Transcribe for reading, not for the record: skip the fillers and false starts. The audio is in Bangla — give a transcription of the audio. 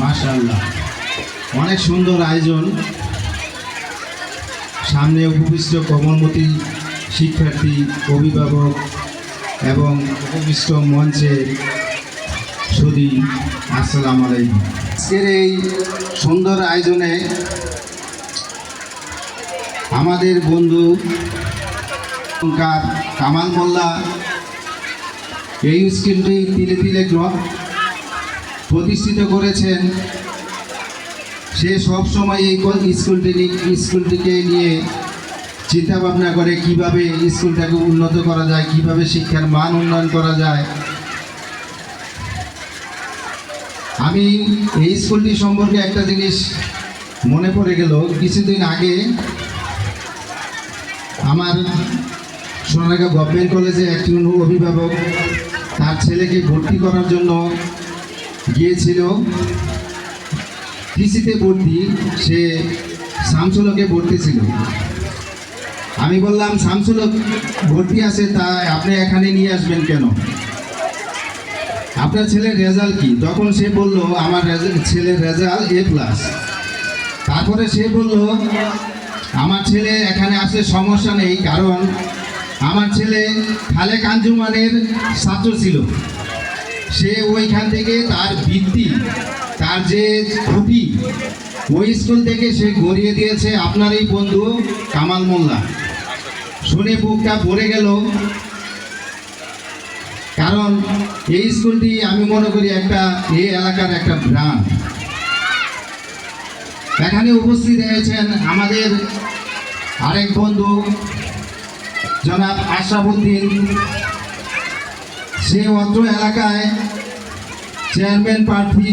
মাশাআল্লাহ, অনেক সুন্দর আয়োজন। সামনে উপবিষ্ট কমলমতি শিক্ষার্থী, অভিভাবক এবং উপবিষ্ট মঞ্চে সুধী, আসসালামু আলাইকুম। আজকের এই সুন্দর আয়োজনে আমাদের বন্ধু কামাল মোল্লা এই স্কুলটি তিলে তিলে প্রতিষ্ঠিত করেছেন। সে সবসময় এই স্কুলটিকে নিয়ে চিন্তা ভাবনা করে কিভাবে স্কুলটাকে উন্নত করা যায়, কিভাবে শিক্ষার মান উন্নয়ন করা যায়। আমি এই স্কুলটি সম্পর্কে একটা জিনিস মনে পড়ে গেল। কিছুদিন আগে আমার সোনারগাঁ গভর্নমেন্ট কলেজে একজন অভিভাবক তার ছেলেকে ভর্তি করার জন্য গিয়েছিল। কৃষিতে ভর্তি, সে শামসুলকে ভর্তি ছিল। আমি বললাম, শামসুলক ভর্তি আছে, তা আপনি এখানে নিয়ে আসবেন কেন? আপনার ছেলের রেজাল্ট কি? তখন সে বলল, আমার ছেলের রেজাল্ট A+। তারপরে সে বলল, আমার ছেলে এখানে আসলে সমস্যা নেই, কারণ আমার ছেলে খালেক আঞ্জুমানের ছাত্র ছিল। সে ওইখান থেকে তার বৃত্তি, তার যে খুঁটি, ওই স্কুল থেকে সে গড়িয়ে দিয়েছে আপনার এই বন্ধু কামাল মোল্লা। শুনে বুকটা ভরে গেল, কারণ এই স্কুলটি আমি মনে করি এই এলাকার একটা ব্রান্ড। এখানে উপস্থিত হয়েছেন আমাদের আরেক বন্ধু জনাব আশরাফুদ্দিন। সে অত্র এলাকায় চেয়ারম্যান প্রার্থী।